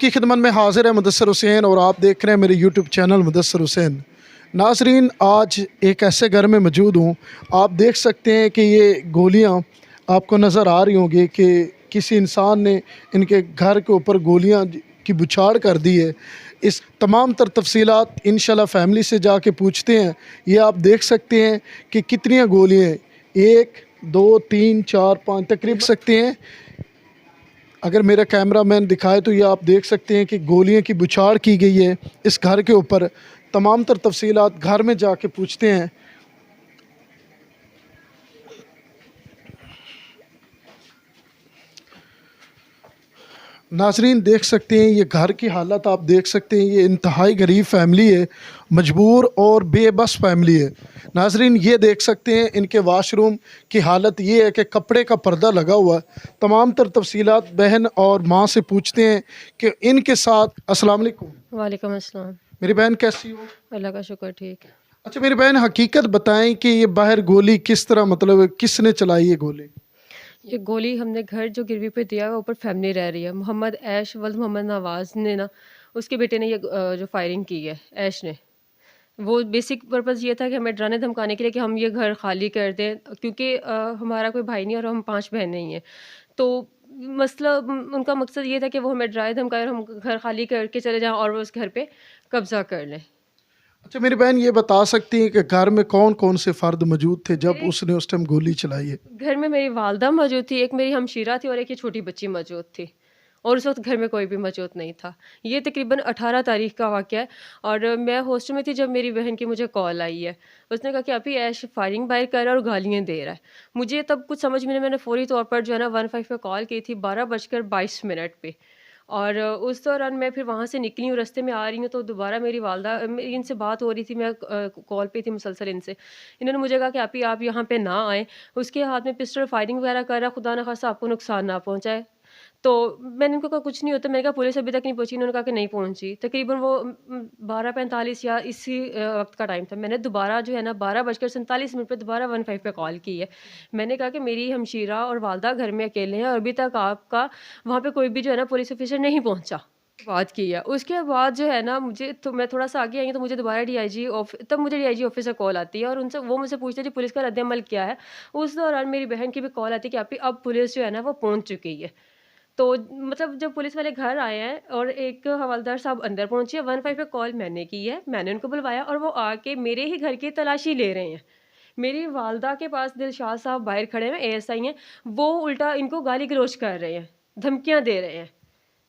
की खिदमत में हाजिर है मुदस्सर हुसैन और आप देख रहे हैं मेरे यूट्यूब चैनल मुदस्सर हुसैन। नाजरीन, आज एक ऐसे घर में मौजूद हूँ। आप देख सकते हैं कि ये गोलियाँ आपको नज़र आ रही होंगी कि किसी इंसान ने इनके घर के ऊपर गोलियाँ की बुछाड़ कर दी है। इस तमाम तर तफसीलात इंशाल्लाह फैमिली से जाके पूछते हैं। ये आप देख सकते हैं कि कितनी गोलियाँ हैं, 1 2 3 4 5 तकरीबन सकते हैं। अगर मेरा कैमरामैन दिखाए तो ये आप देख सकते हैं कि गोलियों की बुछाड़ की गई है इस घर के ऊपर। तमाम तर तफसीलात घर में जाके पूछते हैं। नाजरीन, देख सकते हैं ये घर की हालत आप देख सकते हैं। ये इंतहाई गरीब फैमिली है, मजबूर और बेबस फैमिली है। नाजरीन, ये देख सकते हैं इनके वाशरूम की हालत ये है कि कपड़े का पर्दा लगा हुआ है। तमाम तर तफसीलात बहन और माँ से पूछते हैं कि इनके साथ। अस्सलाम वालेकुम। वालेकुम अस्सलाम। मेरी बहन कैसी हो? अल्लाह का शुक्र ठीक। अच्छा मेरी बहन, हकीकत बताएं कि ये बाहर गोली किस तरह, मतलब किसने चलाई ये गोली? ये गोली हमने घर जो गिरवी पे दिया है ऊपर फैमिली रह रही है। मोहम्मद ऐश वल्द मोहम्मद नवाज़ ने ना उसके बेटे ने ये जो फायरिंग की है ऐश ने। वो बेसिक पर्पस ये था कि हमें डराने धमकाने के लिए कि हम ये घर खाली कर दें, क्योंकि हमारा कोई भाई नहीं और हम 5 बहनें ही हैं। तो मसला उनका मकसद ये था कि वो हमें डराए धमकाए और हम घर खाली करके चले जाएँ और वो उस घर पे कब्ज़ा कर लें। अच्छा मेरी बहन, ये बता सकती हैं कि घर में कौन कौन से फ़र्द मौजूद थे जब मेरे उसने उस टाइम गोली चलाई है? घर में मेरी वालदा मौजूद थी, एक मेरी हमशीरा थी और एक ये छोटी बच्ची मौजूद थी। और उस वक़्त घर में कोई भी मौजूद नहीं था। ये तकरीबन 18 तारीख़ का वाक़या है और मैं हॉस्टल में थी जब मेरी बहन की मुझे कॉल आई है। उसने कहा कि अभी ऐश फायरिंग बाहर कर रहा है और गालियाँ दे रहा है। मुझे तब कुछ समझ में नहीं, मैंने फ़ौरी तौर पर जो है ना 15 पे कॉल की थी 12:22 पे। और उस दौरान मैं फिर वहाँ से निकली हूँ, रास्ते में आ रही हूँ तो दोबारा मेरी वालदा मेरी इनसे बात हो रही थी, मैं कॉल पे थी मुसलसल इनसे। इन्होंने मुझे कहा कि अभी आप यहाँ पे ना आएँ। उसके हाथ में पिस्टल फायरिंग वगैरह कर रहा है, खुदा ना ख़ास्ता आपको नुकसान ना पहुँचाए। तो मैंने उनको कहा कुछ नहीं होता, मैंने कहा पुलिस अभी तक नहीं पहुँची, उन्होंने कहा कि नहीं पहुँची। तकरीबन वो 12:45 या इसी वक़्त का टाइम था। मैंने दोबारा जो है ना 12:47 पे दोबारा 15 पे कॉल की है। मैंने कहा कि मेरी हमशीरा और वालदा घर में अकेले हैं और अभी तक आपका वहाँ पे कोई भी जो है ना पुलिस ऑफ़िसर नहीं पहुँचा। बात की है। उसके बाद जो है ना मुझे तो मैं थोड़ा-सा आगे आई हूँ तो मुझे दोबारा तब मुझे डीआईजी ऑफ़िस से कॉल आती है और उनसे वो मुझसे पूछते हैं जी पुलिस का रद्द-ए-अमल क्या है? उस दौरान मेरी बहन की भी कॉल आती है कि आपी अब पुलिस जो है ना वो पहुँच चुकी है। तो मतलब जब पुलिस वाले घर आए हैं और एक हवलदार साहब अंदर पहुँचे, 15 पे कॉल मैंने की है, मैंने उनको बुलवाया और वो आके मेरे ही घर की तलाशी ले रहे हैं। मेरी वालदा के पास दिलशाद साहब बाहर खड़े हैं, एएसआई हैं, वो उल्टा इनको गाली-गलौच कर रहे हैं, धमकियाँ दे रहे हैं।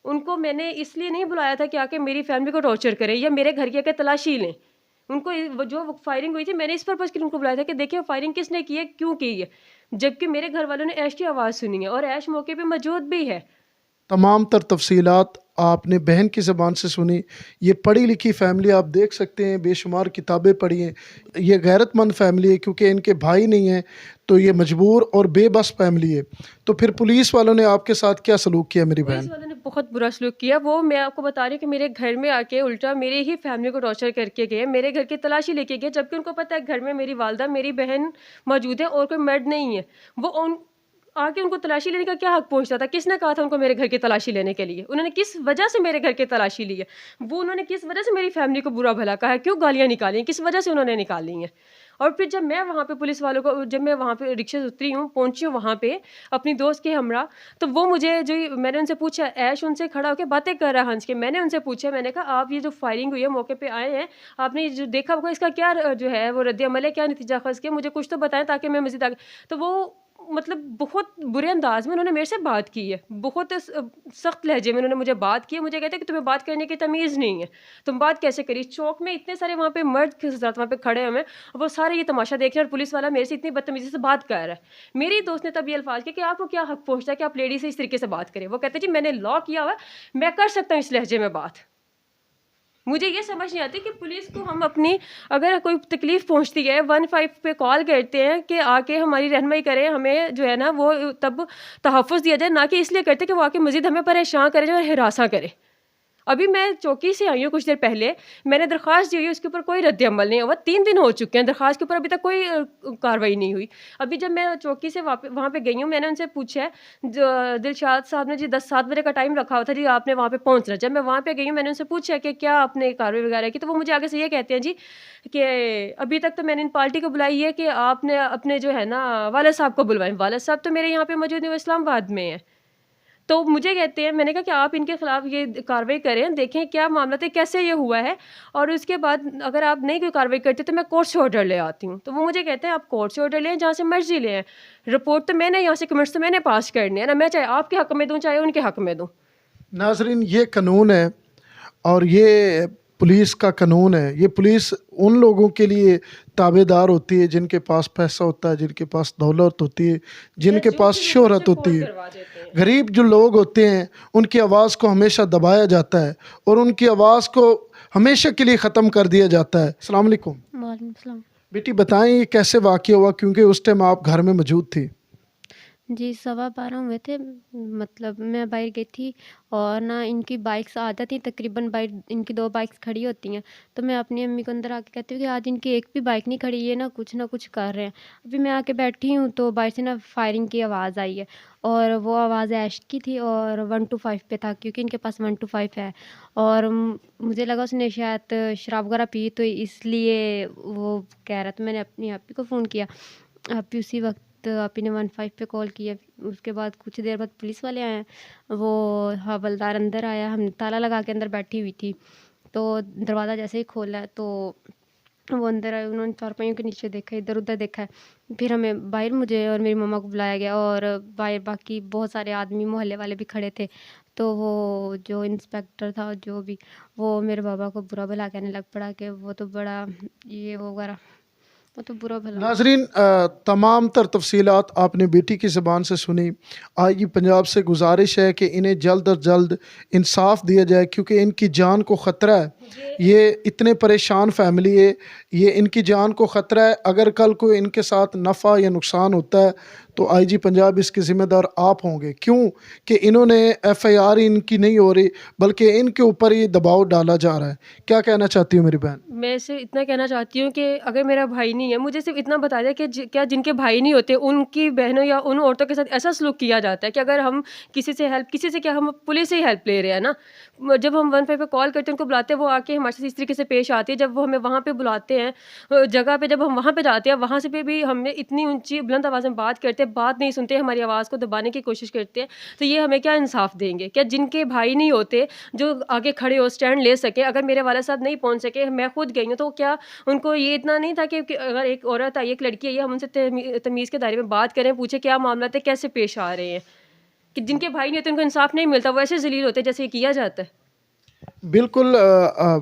उनको मैंने इसलिए नहीं बुलाया था कि आके मेरी फैमिली को टॉर्चर करें या मेरे घर की आके तलाशी लें। उनको वो जो फायरिंग हुई थी मैंने इस पर्पज़ के लिए उनको बुलाया था कि देखिए फायरिंग किसने की है, क्यों की है? जबकि मेरे घर वालों ने ऐश की आवाज़ सुनी है और ऐश मौके पे मौजूद भी है। तमाम तर तफसीलात आपने बहन की ज़बान से सुनी। ये पढ़ी लिखी फ़ैमिली, आप देख सकते हैं बेशुमार किताबें पढ़ी हैं। ये गैरतमंद फ़ैमिली है क्योंकि इनके भाई नहीं हैं, तो ये मजबूर और बेबस फ़ैमिली है। तो फिर पुलिस वालों ने आपके साथ क्या सलूक किया मेरी पुलिस बहन? वालों ने बहुत बुरा सलूक किया। वो मैं आपको बता रही हूँ कि मेरे घर में आके उल्टा मेरी ही फैमिली को टॉर्चर करके गए। मेरे घर की तलाशी लेके गए जबकि उनको पता है घर में मेरी वालदा, मेरी बहन मौजूद है और कोई मर्द नहीं है। वो उन आके उनको तलाशी लेने का क्या हक पहुँचता था? किसने कहा था उनको मेरे घर की तलाशी लेने के लिए? उन्होंने किस वजह से मेरे घर की तलाशी ली है? वो उन्होंने किस वजह से मेरी फैमिली को बुरा-भला कहा है? क्यों गालियाँ निकाली हैं? किस वजह से उन्होंने निकाली हैं? और फिर जब मैं वहाँ पे रिक्शे से उतरी हूँ, पहुँची हूँ वहाँ पे अपनी दोस्त के हमरा, तो वो मुझे जो मैंने उनसे पूछा, ऐश उनसे खड़ा होके बातें कर रहा है हँस के। मैंने उनसे पूछा, मैंने कहा आप ये जो फायरिंग हुई है मौके पे आए हैं, आपने ये जो देखा होगा इसका क्या जो है वो रद्द-ए-अमल है, क्या नतीजा ख़ास किया? मुझे कुछ तो बताएँ ताकि मैं मज़ीद आगे। तो वो मतलब बहुत बुरे अंदाज़ में उन्होंने मेरे से बात की है। बहुत सख्त लहज़े में उन्होंने मुझे बात की है। मुझे कहते हैं कि तुम्हें बात करने की तमीज़ नहीं है। तुम बात कैसे करी? चौक में इतने सारे वहाँ पे मर्द के साथ वहाँ पे खड़े हुए हैं, वो सारे ये तमाशा देख रहे हैं और पुलिस वाला मेरे से इतनी बदतमीज़ी से बात कर रहा है। मेरी दोस्त ने तब ये अल्फ़ाज़ किए कि आपको क्या हक़ पहुँचता है कि आप लेडी से इस तरीके से बात करें? वो कहते हैं जी मैंने लॉ किया हुआ है, मैं कर सकता हूँ इस लहज़े में बात। मुझे ये समझ नहीं आती कि पुलिस को हम अपनी अगर कोई तकलीफ़ पहुँचती है 15 पे कॉल करते हैं कि आके हमारी रहनुमाई करें, हमें जो है ना वो तब तहफ़्फ़ुज़ दिया जाए, ना कि इसलिए करते कि वो आके मज़ीद हमें परेशान करे और हरासा करे। अभी मैं चौकी से आई हूँ कुछ देर पहले, मैंने दरख्वास्त दी हुई है, उसके ऊपर कोई रद्द अमल नहीं हुआ। 3 दिन हो चुके हैं, दरख्वास्त के ऊपर अभी तक कोई कार्रवाई नहीं हुई। अभी जब मैं चौकी से वहाँ पे गई हूँ, मैंने उनसे पूछा है, दिलशाद साहब ने जी 7 बजे का टाइम रखा हुआ था जी, आपने वहाँ पे पहुँचना है। जब मैं वहाँ पे गई हूँ, मैंने उनसे पूछा कि क्या आपने कार्रवाई वगैरह की, तो वो मुझे आगे से ये कहते हैं जी कि अभी तक तो मैंने इन पार्टी को बुलाई है कि आपने अपने जो है ना वालिद साहब को बुलवाएं। वालिद साहब तो मेरे यहाँ पे मौजूद नहीं, वो इस्लामाबाद में है। तो मुझे कहते हैं, मैंने कहा कि आप इनके खिलाफ ये कार्रवाई करें, देखें क्या मामला है, कैसे ये हुआ है, और उसके बाद अगर आप नहीं कोई कार्रवाई करते तो मैं कोर्ट से ऑर्डर ले आती हूँ। तो वो मुझे कहते हैं आप कोर्ट से ऑर्डर लें, जहाँ से मर्जी लें, रिपोर्ट तो मैंने यहाँ से कमेंट्स तो मैंने पास करने हैं ना, मैं चाहे आपके हक में दूँ चाहे उनके हक में दूँ। नाजरीन, ये कानून है और ये पुलिस का कानून है। ये पुलिस उन लोगों के लिए ताबेदार होती है जिनके पास पैसा होता है, जिनके पास दौलत होती है, जिनके जो पास भी लोग शोहरत मुझसे होती फोन है। करवा देते हैं। गरीब जो लोग होते हैं उनकी आवाज़ को हमेशा दबाया जाता है और उनकी आवाज़ को हमेशा के लिए ख़त्म कर दिया जाता है। अस्सलाम वालेकुम। वालेकुम सलाम। बेटी बताएं ये कैसे वाक़या हुआ, क्योंकि उस टाइम आप घर में मौजूद थी। जी 12:15 हुए थे, मतलब मैं बाहर गई थी और ना इनकी बाइक्स आ जाती तकरीबन, बाइक इनकी 2 बाइक्स खड़ी होती हैं। तो मैं अपनी अम्मी को अंदर आके कहती हूँ कि आज इनकी एक भी बाइक नहीं खड़ी, ये ना कुछ कर रहे हैं। अभी मैं आके बैठी हूँ तो बाहर से ना फायरिंग की आवाज़ आई है और वो आवाज़ ऐश की थी और 125 पे था, क्योंकि इनके पास 125 है। और मुझे लगा उसने शायद शराब वगैरह पी, तो इसलिए वो कह रहा, तो मैंने अपनी आपी को फ़ोन किया। आपी उसी वक्त आपी ने 15 पे कॉल किया। उसके बाद कुछ देर बाद पुलिस वाले आए, वो हवलदार अंदर आया, हम ताला लगा के अंदर बैठी हुई थी। तो दरवाज़ा जैसे ही खोला तो वो अंदर आए, उन्होंने चारपाइयों के नीचे देखा, इधर उधर देखा है। फिर हमें बाहर, मुझे और मेरी मम्मा को बुलाया गया और बाहर बाकी बहुत सारे आदमी मोहल्ले वाले भी खड़े थे। तो वो जो इंस्पेक्टर था जो भी, वो मेरे बाबा को बुरा भला कहने लग पड़ा कि वो तो बड़ा ये वो वगैरह, वो तो बुरा भला। नाजरीन, तमाम तर तफसीलात आपने बेटी की ज़बान से सुनी। आईजी पंजाब से गुजारिश है कि इन्हें जल्द अज जल्द इंसाफ दिया जाए, क्योंकि इनकी जान को ख़तरा है। ये इतने परेशान फैमिली है, ये इनकी जान को ख़तरा है। अगर कल कोई इनके साथ नफ़ा या नुकसान होता है तो आईजी पंजाब इसके ज़िम्मेदार आप होंगे। क्यों कि इन्होंने FIR ही इनकी नहीं हो रही, बल्कि इनके ऊपर ही दबाव डाला जा रहा है। क्या कहना चाहती हूँ मेरी बहन? मैं सिर्फ इतना कहना चाहती हूँ कि अगर मेरा भाई नहीं है, मुझे सिर्फ इतना बता दिया कि क्या जिनके भाई नहीं होते उनकी बहनों या उन औरतों के साथ ऐसा सलूक किया जाता है कि अगर हम किसी से क्या, हम पुलिस से ही हेल्प ले रहे हैं ना। जब हम 15 पे कॉल करते हैं, उनको बुलाते हैं, वो आके हमारे साथ इस तरीके से पेश आती है। जब वो हमें वहाँ पे बुलाते हैं जगह पे, जब हम वहाँ पे जाते हैं, वहाँ से भी हमें इतनी ऊंची बुलंद आवाज़ में बात करते हैं, बात नहीं सुनते, हमारी आवाज़ को दबाने की कोशिश करते हैं। तो ये हमें क्या इंसाफ देंगे? क्या जिनके भाई नहीं होते जो आगे खड़े हो, स्टैंड ले सके, अगर मेरे वाला साहब नहीं पहुँच सके, मैं खुद गई हूँ, तो क्या उनको ये इतना नहीं था कि अगर एक औरत आई, एक लड़की आई है, हम उनसे तमीज़ के दायरे में बात करें, पूछे क्या मामला है, कैसे पेश आ रहे हैं। कि जिनके भाई नहीं होते उनको इंसाफ नहीं मिलता, वो ऐसे जलील होते हैं जैसे किया जाता है। बिल्कुल,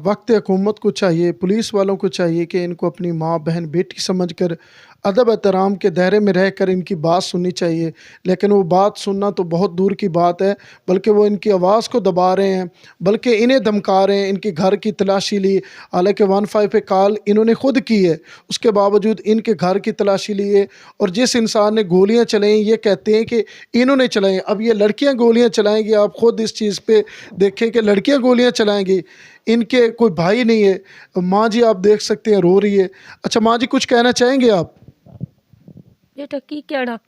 वक्त हुकूमत को चाहिए, पुलिस वालों को चाहिए कि इनको अपनी माँ बहन बेटी समझकर अदब एहतराम के दायरे में रहकर इनकी बात सुननी चाहिए। लेकिन वो बात सुनना तो बहुत दूर की बात है, बल्कि वो इनकी आवाज़ को दबा रहे हैं, बल्कि इन्हें धमका रहे हैं। इनके घर की तलाशी ली, हालांकि 15 पे कॉल इन्होंने खुद की है, उसके बावजूद इनके घर की तलाशी ली है। और जिस इंसान ने गोलियां चलाई, ये कहते हैं कि इन्होंने चलाई। अब ये लड़कियां गोलियां चलाएंगी, आप खुद इस चीज़ पे देखें कि लड़कियां गोलियां चलाएंगी, इनके कोई भाई नहीं है। माँ जी आप देख सकते हैं रो रही है। अच्छा माँ जी, कुछ कहना चाहेंगे आप? बेटा की कहना,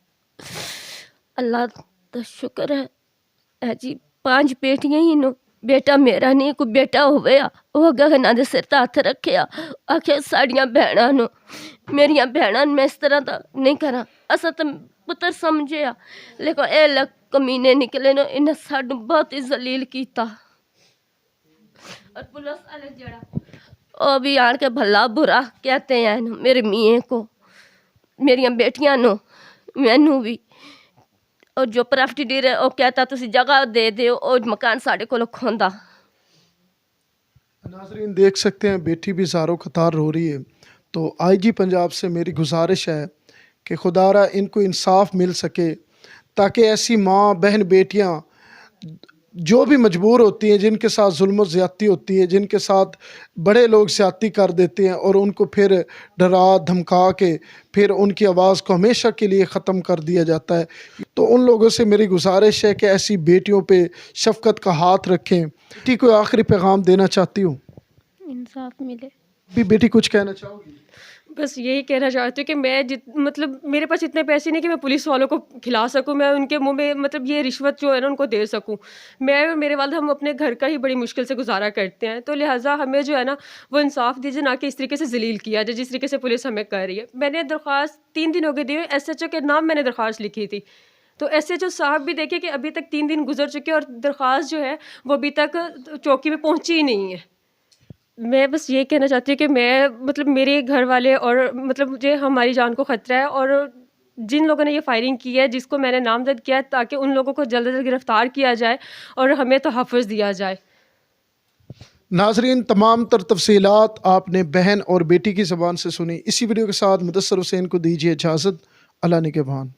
अल्लाह का शुक्र है जी, 5 बेटियां ही नो, बेटा मेरा नहीं, कोई बेटा होया वो गगना दे सिर ते हत्थ रखिया, आखे साड़ियां भैणां नो, मेरियां भैणां मैं इस तरह दा नहीं करा, असा तो पुत्र समझिया, लेकिन ए लक कमीने निकले नो, इन्हें सानू बहुत ही जलील कीता। और पुलिस वाले जड़ा ओ भी आन के भला बुरा कहते हैं मेरे मियाँ को, मेरियां बेटियां नो, मैनू भी। और जो प्रॉपर्टी डीलर है वो कहता तुसी जगह दे दो, और मकान साढ़े को खोंदा। नाजरीन देख सकते हैं बेटी भी ज़ारो ख़तार रो रही है। तो आईजी पंजाब से मेरी गुजारिश है कि खुदारा इनको इंसाफ मिल सके, ताकि ऐसी माँ बहन बेटियाँ जो भी मजबूर होती हैं, जिनके साथ जुल्म और ज़्यादती होती है, जिनके साथ बड़े लोग ज़्यादती कर देते हैं और उनको फिर डरा धमका के फिर उनकी आवाज़ को हमेशा के लिए ख़त्म कर दिया जाता है, तो उन लोगों से मेरी गुजारिश है कि ऐसी बेटियों पे शफ़क़त का हाथ रखें। बेटी को आखिरी पैगाम देना चाहती हूँ, इंसाफ मिले। भी बेटी कुछ कहना चाहोगी? बस यही कहना चाहती हूँ कि मैं मतलब मेरे पास इतने पैसे नहीं कि मैं पुलिस वालों को खिला सकूँ, मैं उनके मुंह में मतलब ये रिश्वत जो है ना उनको दे सकूँ। मैं और मेरे वालिद हम अपने घर का ही बड़ी मुश्किल से गुजारा करते हैं, तो लिहाजा हमें जो है ना वो इंसाफ दीजिए, ना कि इस तरीके से जलील किया जाए जिस तरीके से पुलिस हमें कर रही है। मैंने दरख्वास्त 3 दिन हो गए दिए, SHO के नाम मैंने दरख्वास्त लिखी थी, तो SHO साहब भी देखिए कि अभी तक 3 दिन गुजर चुके हैं और दरख्वास्त जो है वो अभी तक चौकी में पहुँची ही नहीं है। मैं बस ये कहना चाहती हूँ कि मैं मतलब मेरे घर वाले और मतलब मुझे हमारी जान को ख़तरा है, और जिन लोगों ने ये फायरिंग की है जिसको मैंने नामज़द किया है, ताकि उन लोगों को जल्द से जल्द गिरफ़्तार किया जाए और हमें तहफ़्फ़ुज़ दिया जाए। नाज़रीन, तमाम तर तफ़सीलात आपने बहन और बेटी की ज़बान से सुनी। इसी वीडियो के साथ मुदस्सर हुसैन को दीजिए इजाज़त। अल्लाह निगहबान।